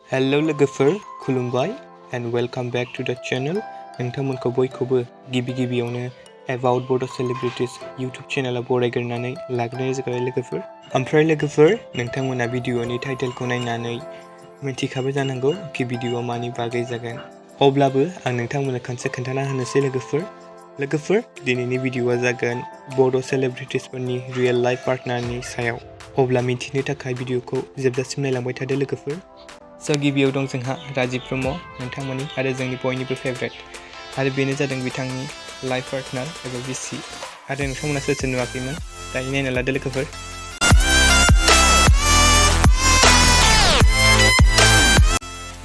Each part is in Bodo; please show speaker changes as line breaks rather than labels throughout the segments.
Hello लोगोफोर खुलुमबाय and welcome back to the channel नोंथांमोनखौ बयखौबो गिबियावनो about Bodo Celebrities YouTube चेनेलाव बरायग्रोनानै लाग्रोनाय जाबाय लोगोफोर ओमफ्राय लोगोफोर नोंथांमोना भिडिअनि टाइटेलखौ नायनानै मिथिखाबाय जानांगौ कि भिडिअआ मानि बागै जागोन अब्लाबो आं नोंथांमोननो खनसे खोन्थाना होनोसै लोगोफोर दिनैनि भिडिअआ जागोन Bodo Celebritiesफोरनि रियेल लाइफ पार्टनारनि सायाव अब्ला मिथिनो थाखाय भिडिअखौ जोबजासिम नायलांबाय थादो लोगोफोर गिबियाव दं जोंहा राजिब ब्रह्म नोंथांमोननि आरो जोंनि बयनिबो फेभरेट आरो बेनो जादों बिथांनि लाइफ पार्टनार एबा बिसि आरो नोंथांमोना सोर नुवाखैमोन दायो नायना लादो लोगोफोर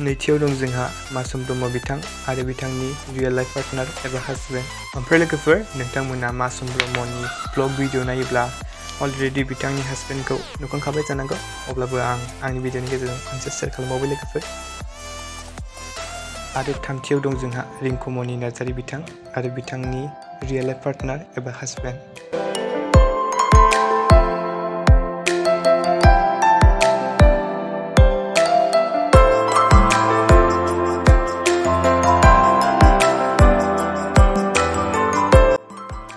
नैथियाव दं जोंहा मासुम ब्रह्म बिथां आरो बिथांनि रियेल लाइफ पार्टनार एबा हासबेन्ड ओमफ्राय लोगोफोर नोंथांमोना मासुम ब्रह्मनि ब्लग भिडिअ नायोब्ला अलरेडि बिथांनि हासबेन्डखौ नुखांखाबाय जानांगौ अब्लाबो आंनि भिडिअनि गेजेरजों खनसे शेयार खालामबावबाय लोगोफोर आरो थामथियाव दं जोंहा रिंकुमनि नार्जारी बिथां आरो बिथांनि रियेल लाइफ पार्टनार एबा हासबेन्ड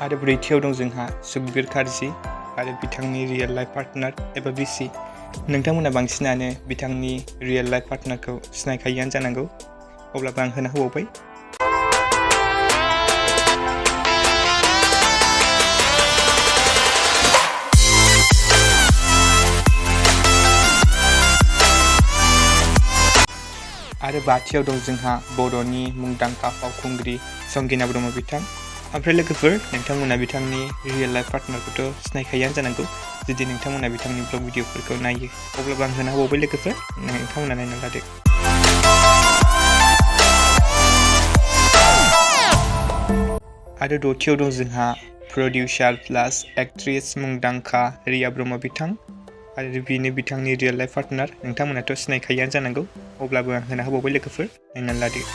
आरो ब्रैथियाव दं जोंहा सुकबिर कार्जी आरो बिथांनि रियेल लाइफ पार्टनार एबा बिसि नोंथांमोना बांसिनानो बिथांनि रियेल लाइफ पार्टनारखौ सिनायखायोआनो जानांगौ अब्लाबो आं होना होबावबाय आरो बाथियाव दं जोंहा बर'नि मुंदांखा फावखुंग्रि संगिना ब्रह्म बिथां ओमफ्राय लोगोफोर नोंथांमोना बिथांनि रियेल लाइफ पार्टनारखौथ' सिनायखायोआनो जानांगौ जुदि नोंथांमोना बिथांनि ब्लग भिडिअफोरखौ नायो अब्लाबो आं होना होबावबाय लोगोफोर नोंथांमोना नायना लादो आरो दथियाव दं जोंहा प्रडिउसार प्लास एक्ट्रेस मुंदांखा रिया ब्रह्म बिथां आरो बेनो बिथांनि रियेल लाइफ पार्टनार नोंथांमोनाथ' सिनायखायोआनो जानांगौ अब्लाबो आं होना होबावबाय लोगोफोर नायना लादो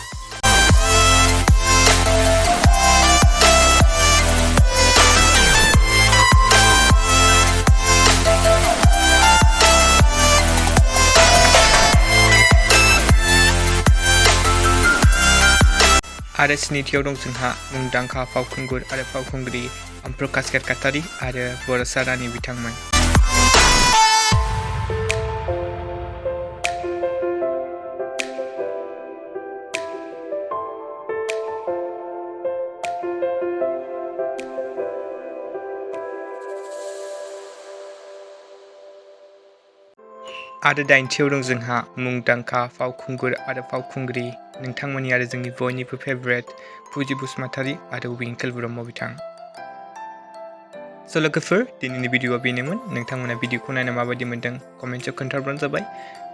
आरो स्निथियाव दं जोंहा मुंदांखा फावखुंगुर आरो फावखुंग्रि प्रकाश केरकातारि आरो बर'सा रानि बिथांमोन आरो दाइनथियाव दं जोंहा मुंदांखा फावखुंगुर आरो फावखुंग्रि नोंथांमोननि आरो जोंनि बयनिबो फेभरेट फुजि बसुमतारी आरो विंकेल ब्रह्म बिथां स' लोगोफोर दिनैनि भिडिअआ बेनोमोन नोंथांमोना भिडिअखौ नायना माबायदि मोन्दों कमेन्टआव खोन्थाहरबानो जाबाय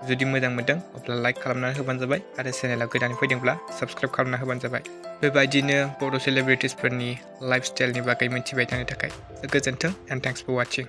जुदि मोजां मोन्दों अब्ला लाइक खालामनानै होबानो जाबाय आरो चेनेलाव गोदानै फैदोंब्ला साबस्क्राइब खालामना होबानो जाबाय बेबायदिनो बड' सेलिब्रिटिसफोरनि लाइफ स्टाइलनि बागै मिथिबाय थानो थाखाय गोजोन्थों एन्ड थेंक्स फर वाचिं